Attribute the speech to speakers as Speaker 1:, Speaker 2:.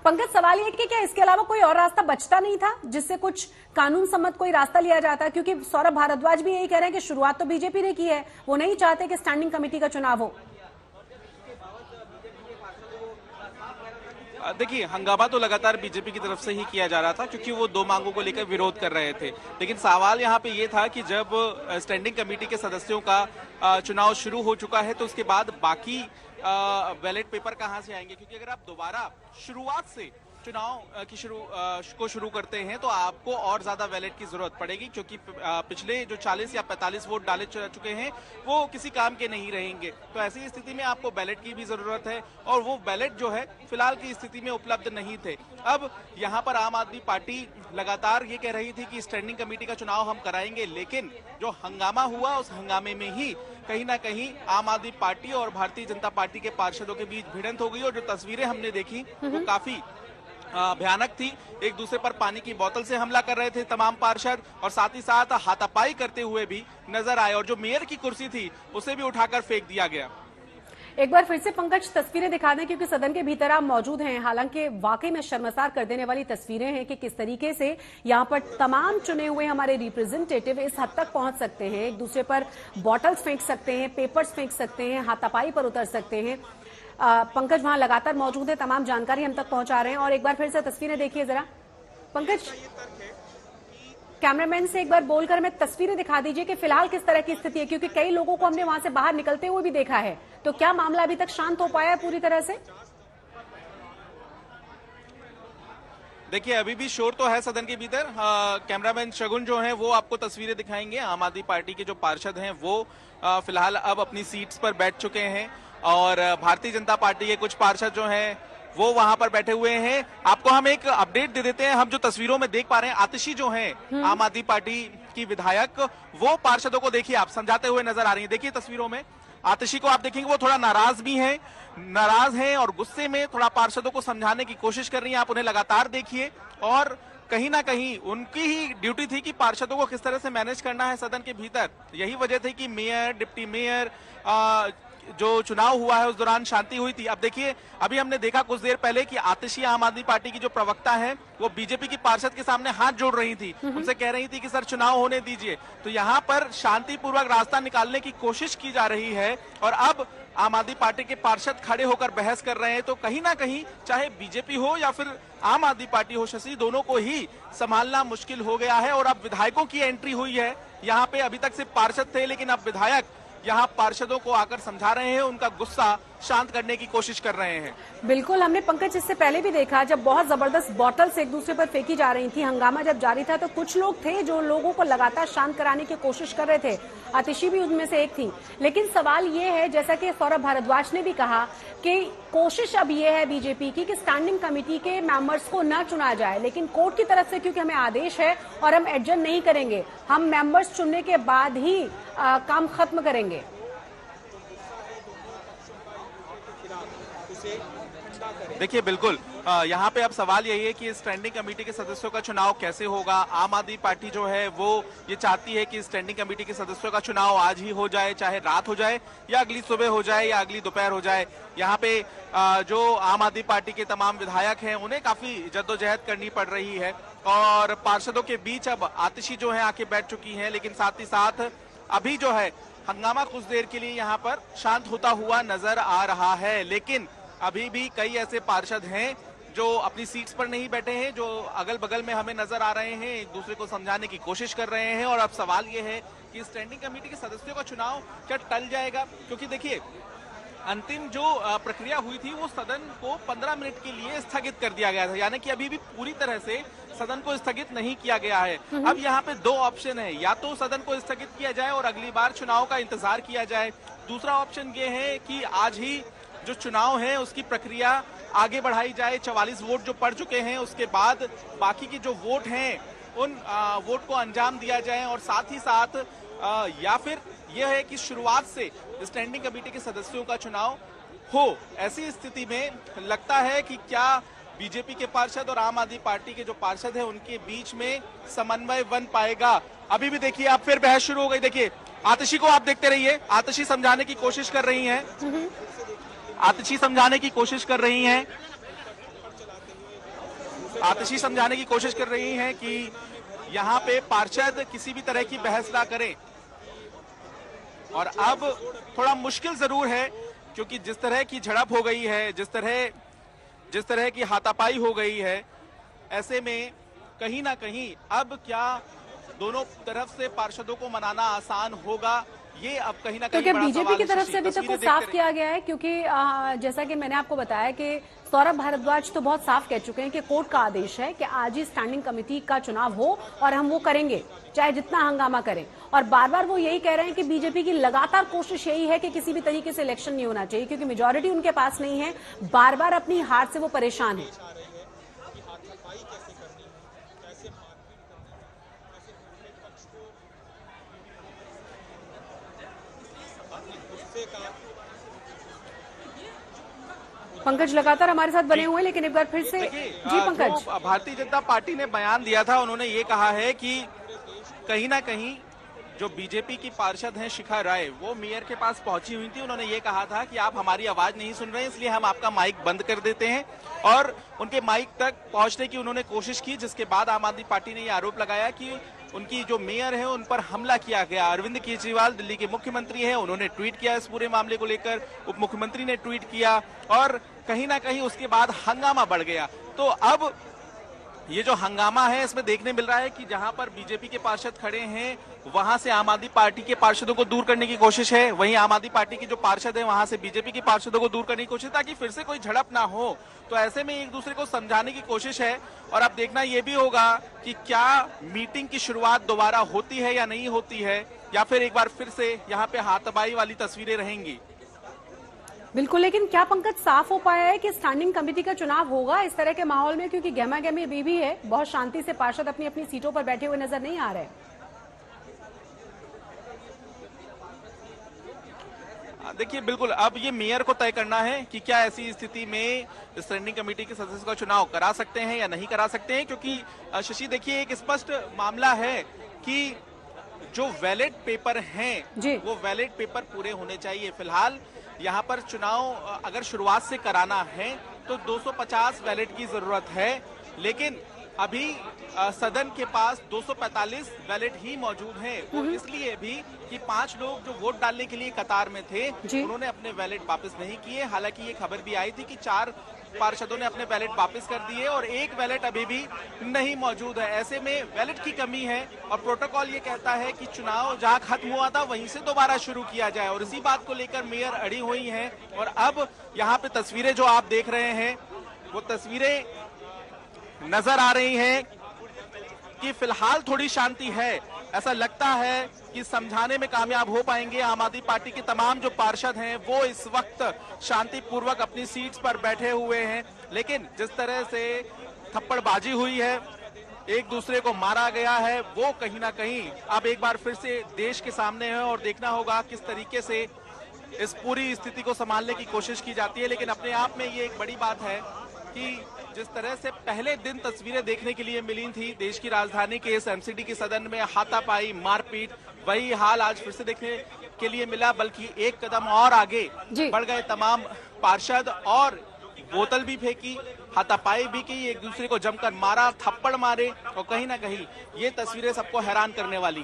Speaker 1: पंकज, सवाल ये कि क्या इसके अलावा कोई और रास्ता बचता नहीं था जिससे कुछ कानून सम्मत कोई रास्ता लिया जाता? क्योंकि सौरभ भारद्वाज भी यही कह रहे हैं कि शुरुआत तो बीजेपी ने की है, वो नहीं चाहते कि स्टैंडिंग कमेटी का चुनाव हो।
Speaker 2: देखिए, हंगामा तो लगातार बीजेपी की तरफ से ही किया जा रहा था क्योंकि वो दो मांगों को लेकर विरोध कर रहे थे। लेकिन सवाल यहाँ पे ये था कि जब स्टैंडिंग कमेटी के सदस्यों का चुनाव शुरू हो चुका है तो उसके बाद बाकी बैलेट पेपर कहाँ से आएंगे? क्योंकि अगर आप दोबारा शुरुआत से चुनाव की शुरू करते हैं तो आपको और ज्यादा बैलेट की जरूरत पड़ेगी, क्योंकि पिछले जो 40 या 45 वोट डाले चुके हैं वो किसी काम के नहीं रहेंगे। तो ऐसी स्थिति में आपको बैलेट की भी जरूरत है और वो बैलेट जो है फिलहाल की स्थिति में उपलब्ध नहीं थे। अब यहाँ पर आम आदमी पार्टी लगातार ये कह रही थी कि स्टैंडिंग कमेटी का चुनाव हम कराएंगे, लेकिन जो हंगामा हुआ उस हंगामे में ही कहीं ना कहीं आम आदमी पार्टी और भारतीय जनता पार्टी के पार्षदों के बीच भिड़ंत हो गई और जो तस्वीरें हमने देखी वो काफी भयानक थी। एक दूसरे पर पानी की बोतल से हमला कर रहे थे तमाम पार्षद और साथ ही साथ हाथापाई करते हुए भी नजर आए और जो मेयर की कुर्सी थी उसे भी उठाकर फेंक दिया गया।
Speaker 1: एक बार फिर से पंकज तस्वीरें दिखा दें, क्योंकि सदन के भीतर आप मौजूद हैं। हालांकि वाकई में शर्मसार कर देने वाली तस्वीरें हैं कि किस तरीके से यहाँ पर तमाम चुने हुए हमारे रिप्रेजेंटेटिव इस हद तक पहुंच सकते हैं, एक दूसरे पर बॉटल्स फेंक सकते हैं, पेपर्स फेंक सकते हैं, हाथापाई पर उतर सकते हैं। पंकज वहां लगातार मौजूद है, तमाम जानकारी हम तक पहुंचा रहे हैं। और एक बार फिर से तस्वीरें देखिए जरा पंकज, कैमरामैन से एक बार बोलकर हमें तस्वीरें दिखा दीजिए कि फिलहाल किस तरह की स्थिति है, क्योंकि कई लोगों को हमने वहां से बाहर निकलते हुए भी देखा है। तो क्या मामला अभी तक शांत हो पाया है पूरी तरह से?
Speaker 2: देखिए, अभी भी शोर तो है सदन के भीतर। कैमरामैन शगुन जो हैं वो आपको तस्वीरें दिखाएंगे। आम आदमी पार्टी के जो पार्षद हैं वो फिलहाल अब अपनी सीट्स पर बैठ चुके हैं और भारतीय जनता पार्टी के कुछ पार्षद जो हैं वो वहां पर बैठे हुए हैं। आपको हम एक अपडेट दे देते हैं। हम जो तस्वीरों में देख पा रहे हैं, आतिशी जो हैं आम आदमी पार्टी की विधायक, वो पार्षदों को देखिए आप समझाते हुए नजर आ रही है। देखिए तस्वीरों में आतिशी को आप देखेंगे वो थोड़ा नाराज भी हैं, नाराज हैं और गुस्से में थोड़ा पार्षदों को समझाने की कोशिश कर रही हैं। आप उन्हें लगातार देखिए और कहीं ना कहीं उनकी ही ड्यूटी थी कि पार्षदों को किस तरह से मैनेज करना है सदन के भीतर। यही वजह थी कि मेयर, डिप्टी मेयर जो चुनाव हुआ है उस दौरान शांति हुई थी। अब देखिए, अभी हमने देखा कुछ देर पहले कि आतिशी आम आदमी पार्टी की जो प्रवक्ता है वो बीजेपी की पार्षद के सामने हाथ जोड़ रही थी, उनसे कह रही थी कि सर चुनाव होने दीजिए। तो यहाँ पर शांतिपूर्वक रास्ता निकालने की कोशिश की जा रही है और अब आम आदमी पार्टी के पार्षद खड़े होकर बहस कर रहे हैं। तो कहीं ना कहीं चाहे बीजेपी हो या फिर आम आदमी पार्टी हो, शशि, दोनों को ही संभालना मुश्किल हो गया है। और अब विधायकों की एंट्री हुई है यहाँ पे। अभी तक सिर्फ पार्षद थे, लेकिन अब विधायक यहाँ पार्षदों को आकर समझा रहे हैं, उनका गुस्सा शांत करने की कोशिश कर रहे हैं।
Speaker 1: बिल्कुल, हमने पंकज इससे पहले भी देखा जब बहुत जबरदस्त बॉटल्स एक दूसरे पर फेंकी जा रही थी, हंगामा जब जारी था, तो कुछ लोग थे जो लोगों को लगातार शांत कराने की कोशिश कर रहे थे। आतिशी भी उनमें से एक थी। लेकिन सवाल ये है, जैसा कि सौरभ भारद्वाज ने भी कहा, कि कोशिश अब ये है बीजेपी की कि स्टैंडिंग कमेटी के मेंबर्स को न चुना जाए, लेकिन कोर्ट की तरफ से क्योंकि हमें आदेश है और हम एडजस्ट नहीं करेंगे, हम मेंबर्स चुनने के बाद ही काम खत्म करेंगे।
Speaker 2: देखिए, बिल्कुल यहाँ पे अब सवाल यही है कि स्टैंडिंग कमेटी के सदस्यों का चुनाव कैसे होगा। आम आदमी पार्टी जो है वो ये चाहती है कि स्टैंडिंग कमेटी के सदस्यों का चुनाव आज ही हो जाए, चाहे रात हो जाए या अगली सुबह हो जाए या अगली दोपहर हो जाए। यहाँ पे जो आम आदमी पार्टी के तमाम विधायक हैं उन्हें काफी जद्दोजहद करनी पड़ रही है और पार्षदों के बीच अब आतिशी जो है आके बैठ चुकी है। लेकिन साथ ही साथ अभी जो है हंगामा कुछ देर के लिए यहाँ पर शांत होता हुआ नजर आ रहा है, लेकिन अभी भी कई ऐसे पार्षद हैं जो अपनी सीट्स पर नहीं बैठे हैं, जो अगल बगल में हमें नजर आ रहे हैं, एक दूसरे को समझाने की कोशिश कर रहे हैं। और अब सवाल ये है कि स्टैंडिंग कमेटी के सदस्यों का चुनाव क्या टल जाएगा? क्योंकि देखिए, अंतिम जो प्रक्रिया हुई थी वो सदन को 15 मिनट के लिए स्थगित कर दिया गया था, यानी कि अभी भी पूरी तरह से सदन को स्थगित नहीं किया गया है। अब यहाँ पे दो ऑप्शन है, या तो सदन को स्थगित किया जाए और अगली बार चुनाव का इंतजार किया जाए। दूसरा ऑप्शन ये है कि आज ही जो चुनाव है उसकी प्रक्रिया आगे बढ़ाई जाए। 44 वोट जो पड़ चुके हैं उसके बाद बाकी की जो वोट हैं उन वोट को अंजाम दिया जाए और साथ ही साथ या फिर यह है कि शुरुआत से स्टैंडिंग कमेटी के सदस्यों का चुनाव हो। ऐसी स्थिति में लगता है कि क्या बीजेपी के पार्षद और आम आदमी पार्टी के जो पार्षद हैं उनके बीच में समन्वय बन पाएगा? अभी भी देखिए, अब फिर बहस शुरू हो गई। देखिए, आतिशी को आप देखते रहिए, आतिशी समझाने की कोशिश कर रही हैं, आतिशी समझाने की कोशिश कर रही हैं। आतिशी समझाने की कोशिश कर रही हैं कि यहाँ पे पार्षद किसी भी तरह की बहस ना करें। और अब थोड़ा मुश्किल जरूर है, क्योंकि जिस तरह की झड़प हो गई है, जिस तरह की हाथापाई हो गई है, ऐसे में कहीं ना कहीं अब क्या दोनों तरफ से पार्षदों को मनाना आसान होगा, ये अब कहीं ना कहीं
Speaker 1: तो क्या
Speaker 2: बड़ा
Speaker 1: बीजेपी
Speaker 2: सवाल
Speaker 1: की
Speaker 2: है।
Speaker 1: तरफ
Speaker 2: शशि,
Speaker 1: से अभी तक
Speaker 2: तस्वीरें
Speaker 1: कुछ साफ
Speaker 2: देखते
Speaker 1: किया गया है? क्योंकि जैसा कि मैंने आपको बताया कि सौरभ भारद्वाज तो बहुत साफ कह चुके हैं कि कोर्ट का आदेश है कि आज ही स्टैंडिंग कमेटी का चुनाव हो और हम वो करेंगे, चाहे जितना हंगामा करें। और बार बार वो यही कह रहे हैं कि बीजेपी की लगातार कोशिश यही है कि किसी भी तरीके से इलेक्शन नहीं होना चाहिए, क्योंकि मेजोरिटी उनके पास नहीं है। बार बार अपनी हार से वो परेशान है। पंकज लगातार हमारे साथ बने हुए हैं, लेकिन एक बार फिर से जी पंकज।
Speaker 2: भारतीय जनता पार्टी ने बयान दिया था, उन्होंने ये कहा है कि कहीं ना कहीं जो बीजेपी की पार्षद हैं शिखा राय, वो मेयर के पास पहुंची हुई थी। उन्होंने ये कहा था कि आप हमारी आवाज नहीं सुन रहे हैं, इसलिए हम आपका माइक बंद कर देते हैं। और उनके माइक तक पहुंचने की उन्होंने कोशिश की, जिसके बाद आम आदमी पार्टी ने ये आरोप लगाया कि उनकी जो मेयर है उन पर हमला किया गया। अरविंद केजरीवाल दिल्ली के मुख्यमंत्री हैं, उन्होंने ट्वीट किया इस पूरे मामले को लेकर, उप मुख्यमंत्री ने ट्वीट किया और कहीं ना कहीं उसके बाद हंगामा बढ़ गया। तो अब ये जो हंगामा है, इसमें देखने मिल रहा है कि जहां पर बीजेपी के पार्षद खड़े हैं, वहां से आम आदमी पार्टी के पार्षदों को दूर करने की कोशिश है, वहीं आम आदमी पार्टी के जो पार्षद हैं वहां से बीजेपी के पार्षदों को दूर करने की कोशिश, ताकि फिर से कोई झड़प ना हो। तो ऐसे में एक दूसरे को समझाने की कोशिश है। और अब देखना यह भी होगा कि क्या मीटिंग की शुरुआत दोबारा होती है या नहीं होती है, या फिर एक बार फिर से यहाँ पे हाथापाई वाली तस्वीरें रहेंगी।
Speaker 1: बिल्कुल, लेकिन क्या पंकज साफ हो पाया है कि स्टैंडिंग कमेटी का चुनाव होगा इस तरह के माहौल में? क्योंकि गहमा गहमी अभी भी है, बहुत शांति से पार्षद अपनी अपनी सीटों पर बैठे हुए नजर नहीं आ रहे।
Speaker 2: देखिए, बिल्कुल अब ये मेयर को तय करना है कि क्या ऐसी स्थिति में स्टैंडिंग कमेटी के सदस्य का चुनाव करा सकते हैं या नहीं करा सकते हैं। क्योंकि शशि देखिए, एक स्पष्ट मामला है कि जो वैलिड पेपर हैं वो वैलिड पेपर पूरे होने चाहिए। फिलहाल यहाँ पर चुनाव अगर शुरुआत से कराना है तो 250 वैलिड की जरूरत है, लेकिन अभी सदन के पास 245 वैलिड ही मौजूद हैं। वो इसलिए भी कि 5 लोग जो वोट डालने के लिए कतार में थे, उन्होंने अपने वैलिड वापस नहीं किए। हालांकि ये खबर भी आई थी कि 4 पार्षदों ने अपने वैलिड वापस कर दिए और 1 वैलिड अभी भी नहीं मौजूद है। ऐसे में वैलिड की कमी है और प्रोटोकॉल ये कहता है कि चुनाव जहां खत्म हुआ था वहीं से दोबारा शुरू किया जाए, और इसी बात को लेकर मेयर अड़ी हुई हैं। और अब यहाँ पे तस्वीरें जो आप देख रहे हैं, वो तस्वीरें नजर आ रही हैं कि फिलहाल थोड़ी शांति है। ऐसा लगता है कि समझाने में कामयाब हो पाएंगे। आम आदमी पार्टी के तमाम जो पार्षद हैं वो इस वक्त शांतिपूर्वक अपनी सीट्स पर बैठे हुए हैं, लेकिन जिस तरह से थप्पड़बाजी हुई है, एक दूसरे को मारा गया है, वो कहीं ना कहीं अब एक बार फिर से देश के सामने है और देखना होगा किस तरीके से इस पूरी स्थिति को संभालने की कोशिश की जाती है। लेकिन अपने आप में ये एक बड़ी बात है कि जिस तरह से पहले दिन तस्वीरें देखने के लिए मिली थी देश की राजधानी के इस एमसीडी के सदन में, हाथापाई, मारपीट, वही हाल आज फिर से देखने के लिए मिला। बल्कि एक कदम और आगे बढ़ गए तमाम पार्षद और बोतल भी फेंकी, हाथापाई भी की, एक दूसरे को जमकर मारा, थप्पड़ मारे, और कहीं ना कहीं ये तस्वीरें सबको हैरान करने वाली